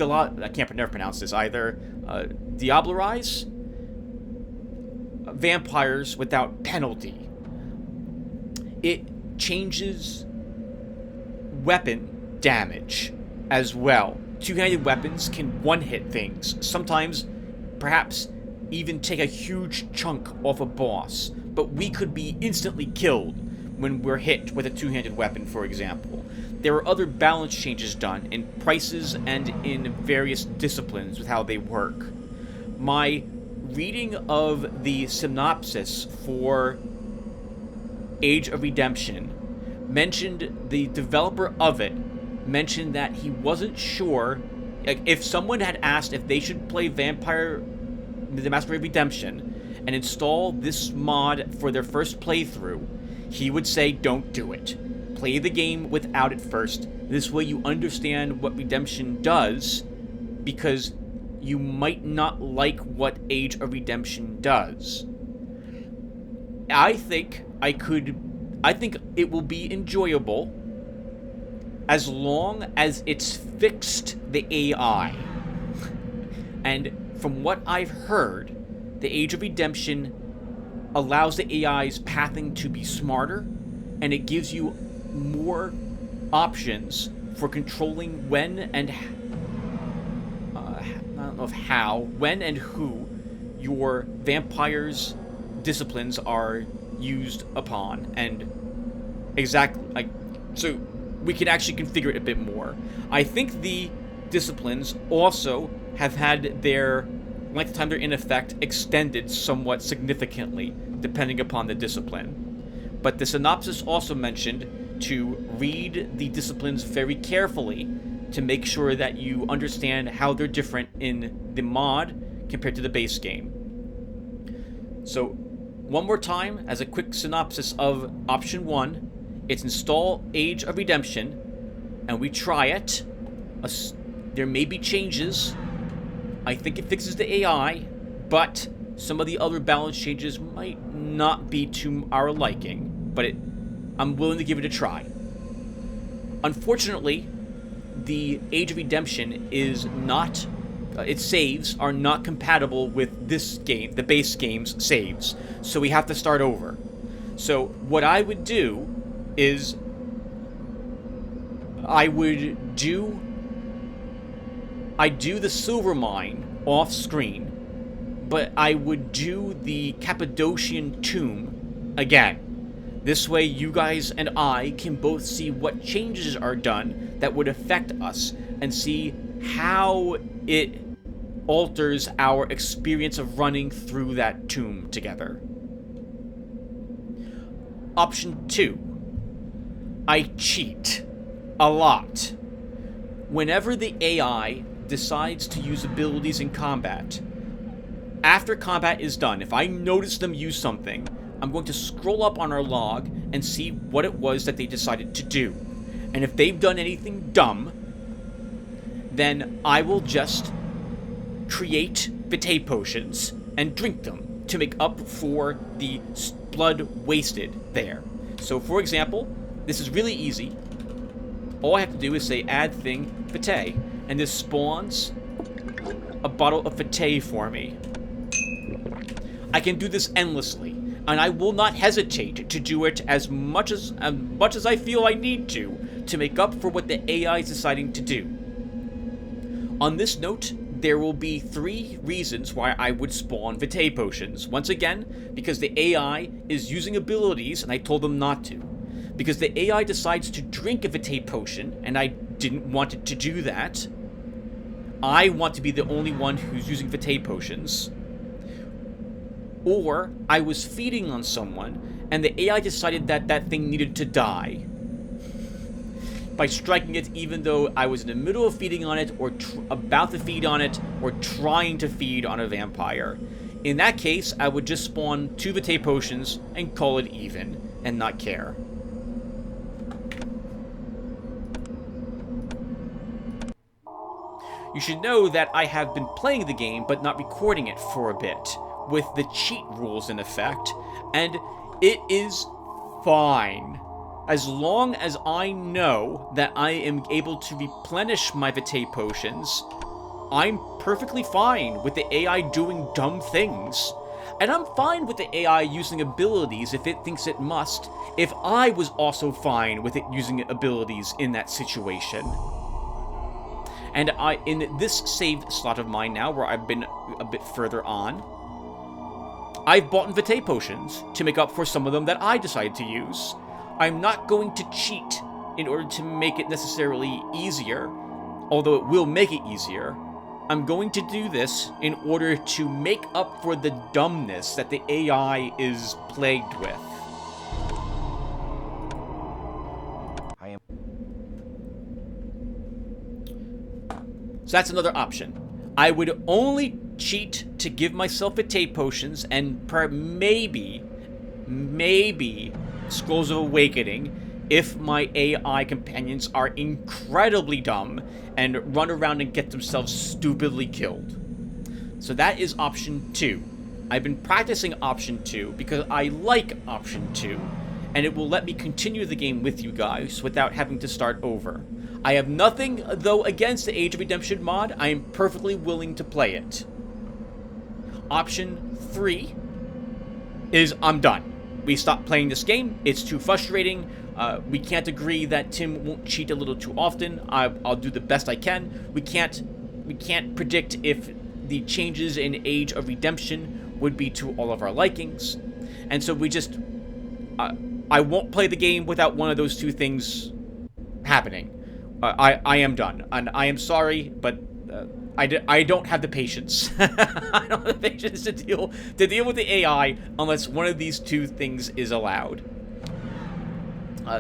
I can't never pronounce this either. Diablerize vampires without penalty. It changes weapon damage as well. Two-handed weapons can one-hit things. Sometimes, perhaps, even take a huge chunk off a boss. But we could be instantly killed when we're hit with a two-handed weapon, for example. There are other balance changes done in prices and in various disciplines with how they work. My reading of the synopsis for Age of Redemption mentioned the developer of it mentioned that he wasn't sure, like, if someone had asked if they should play the Masquerade Redemption and install this mod for their first playthrough, he would say don't do it. Play the game without it first. This way you understand what Redemption does, because you might not like what Age of Redemption does. I think it will be enjoyable as long as it's fixed the AI. And from what I've heard, the Age of Redemption allows the AI's pathing to be smarter, and it gives you more options for controlling when and when and who your vampire's disciplines are used upon, and so we can actually configure it a bit more. I think the disciplines also have had their length of time they're in effect extended somewhat significantly, depending upon the discipline. But the synopsis also mentioned to read the disciplines very carefully to make sure that you understand how they're different in the mod compared to the base game. So, one more time, as a quick synopsis of option 1, it's install Age of Redemption, and we try it. There may be changes. I think it fixes the AI, but some of the other balance changes might not be to our liking, but I'm willing to give it a try. Unfortunately, the Age of Redemption is not, its saves are not compatible with this game, the base game's saves, so we have to start over. So what I would do is I do the silver mine off screen, but I would do the Cappadocian tomb again. This way you guys and I can both see what changes are done that would affect us and see how it alters our experience of running through that tomb together. Option 2. I cheat a lot. Whenever the AI decides to use abilities in combat, after combat is done, if I notice them use something, I'm going to scroll up on our log and see what it was that they decided to do. And if they've done anything dumb, then I will just create vitae potions and drink them to make up for the blood wasted there. So for example, this is really easy. All I have to do is say add thing vitae, and this spawns a bottle of vitae for me. I can do this endlessly, and I will not hesitate to do it as much as I feel I need to make up for what the AI is deciding to do. On this note, there will be 3 reasons why I would spawn vitae potions. Once again, because the AI is using abilities and I told them not to. Because the AI decides to drink a vitae potion and I didn't want it to do that. I want to be the only one who's using vitae potions. Or I was feeding on someone and the AI decided that that thing needed to die by striking it even though I was in the middle of feeding on it or about to feed on it or trying to feed on a vampire. In that case, I would just spawn 2 vitae potions and call it even and not care. You should know that I have been playing the game but not recording it for a bit, with the cheat rules in effect, and it is fine. As long as I know that I am able to replenish my vitae potions, I'm perfectly fine with the AI doing dumb things. And I'm fine with the AI using abilities if it thinks it must, if I was also fine with it using abilities in that situation. And in this saved slot of mine now, where I've been a bit further on, I've bought vitae potions to make up for some of them that I decided to use. I'm not going to cheat in order to make it necessarily easier, although it will make it easier. I'm going to do this in order to make up for the dumbness that the AI is plagued with. So that's another option. I would only cheat to give myself vitae potions and maybe Scrolls of Awakening if my AI companions are incredibly dumb and run around and get themselves stupidly killed. So that is option 2. I've been practicing option 2 because I like option 2, and it will let me continue the game with you guys without having to start over. I have nothing, though, against the Age of Redemption mod. I am perfectly willing to play it. Option 3 is I'm done. We stop playing this game. It's too frustrating. We can't agree that Tim won't cheat a little too often. I'll do the best I can. We can't predict if the changes in Age of Redemption would be to all of our likings. And so we just... I won't play the game without one of those two things happening. I am done. And I am sorry, but I don't have the patience. I don't have the patience to deal with the AI unless one of these two things is allowed.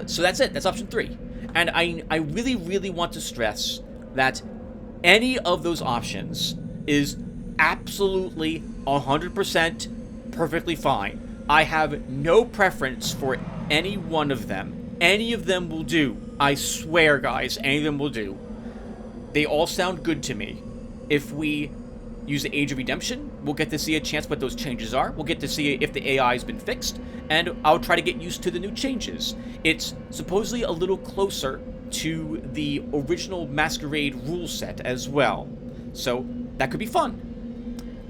So that's it. That's option 3. And I really, really want to stress that any of those options is absolutely 100% perfectly fine. I have no preference for any one of them. Any of them will do. I swear, guys, any of them will do. They all sound good to me. If we use the Age of Redemption, we'll get to see a chance what those changes are. We'll get to see if the AI has been fixed, and I'll try to get used to the new changes. It's supposedly a little closer to the original Masquerade rule set as well. So that could be fun.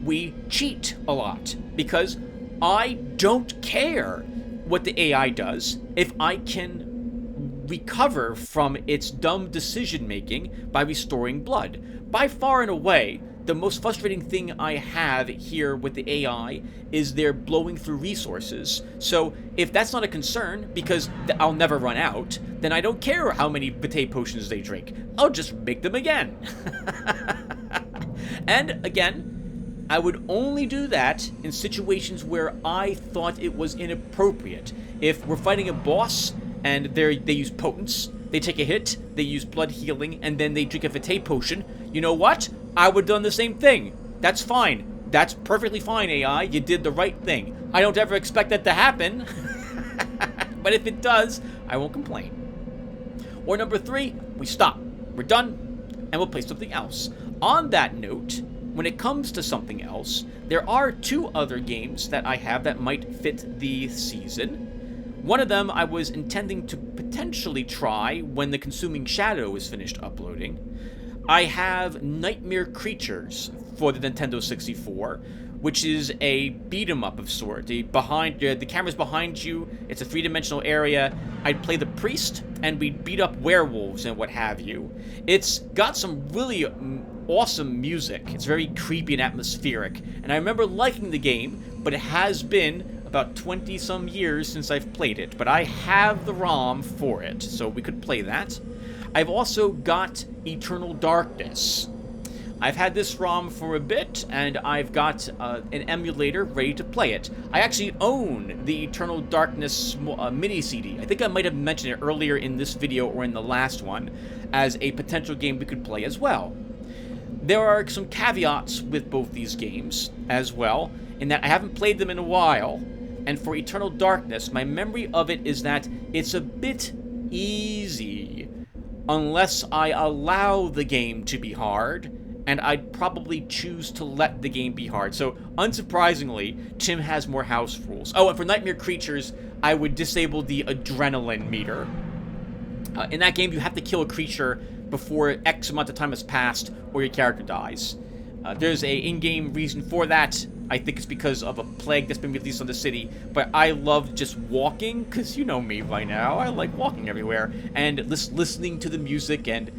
We cheat a lot because I don't care what the AI does if I can recover from its dumb decision making by restoring blood. By far and away, the most frustrating thing I have here with the AI is they're blowing through resources. So if that's not a concern, because I'll never run out, then I don't care how many Bate potions they drink. I'll just make them again. And again, I would only do that in situations where I thought it was inappropriate. If we're fighting a boss and they use potence, they take a hit, they use blood healing, and then they drink a Vitae potion, you know what? I would have done the same thing. That's fine. That's perfectly fine, AI. You did the right thing. I don't ever expect that to happen. But if it does, I won't complain. Or number 3, we stop. We're done, and we'll play something else. On that note, when it comes to something else, there are 2 other games that I have that might fit the season. One of them I was intending to potentially try when the Consuming Shadow is finished uploading. I have Nightmare Creatures for the Nintendo 64, which is a beat-em-up of sort. The camera's behind you, it's a 3-dimensional area. I'd play the priest, and we'd beat up werewolves and what have you. It's got some really awesome music. It's very creepy and atmospheric, and I remember liking the game, but it has been about 20-some years since I've played it, but I have the ROM for it, so we could play that. I've also got Eternal Darkness. I've had this ROM for a bit, and I've got an emulator ready to play it. I actually own the Eternal Darkness mini-CD. I think I might have mentioned it earlier in this video or in the last one as a potential game we could play as well. There are some caveats with both these games as well, in that I haven't played them in a while. And for Eternal Darkness, my memory of it is that it's a bit easy, unless I allow the game to be hard, and I'd probably choose to let the game be hard. So, unsurprisingly, Tim has more house rules. Oh, and for Nightmare Creatures, I would disable the adrenaline meter. In that game, you have to kill a creature before X amount of time has passed, or your character dies. There's a in-game reason for that. I think it's because of a plague that's been released on the city, but I love just walking, because you know me by now, I like walking everywhere, and listening to the music and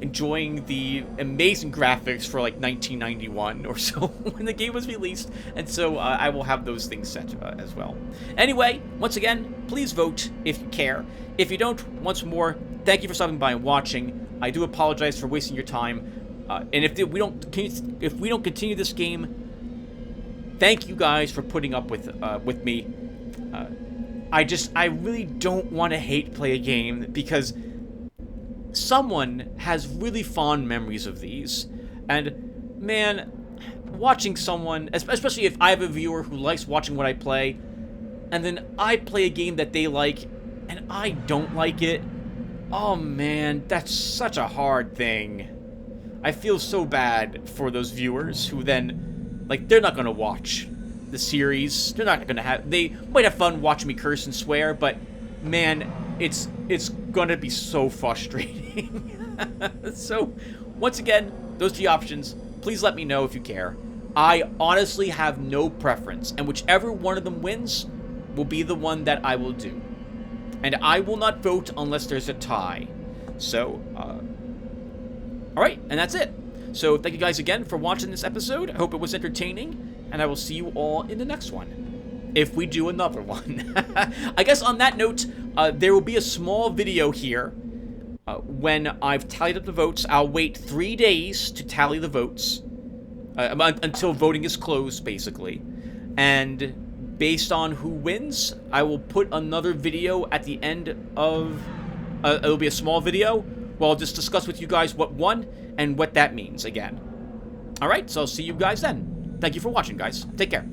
enjoying the amazing graphics for like 1991 or so when the game was released, and so I will have those things set as well. Anyway, once again, please vote if you care. If you don't, once more, thank you for stopping by and watching. I do apologize for wasting your time, and if we don't continue this game, thank you guys for putting up with me. I really don't want to hate play a game because someone has really fond memories of these, and man, watching someone, especially if I have a viewer who likes watching what I play, and then I play a game that they like, and I don't like it, oh man, that's such a hard thing. I feel so bad for those viewers who then, like, they're not gonna watch the series. They're not gonna have. They might have fun watching me curse and swear, but man, it's gonna be so frustrating. So, once again, those 3 options. Please let me know if you care. I honestly have no preference, and whichever one of them wins will be the one that I will do. And I will not vote unless there's a tie. So, alright, and that's it. So, thank you guys again for watching this episode. I hope it was entertaining, and I will see you all in the next one. If we do another one. I guess on that note, there will be a small video here when I've tallied up the votes. I'll wait 3 days to tally the votes. Until voting is closed, basically. And based on who wins, I will put another video at the end of... it'll be a small video where I'll just discuss with you guys what won and what that means again. Alright, so I'll see you guys then. Thank you for watching, guys. Take care.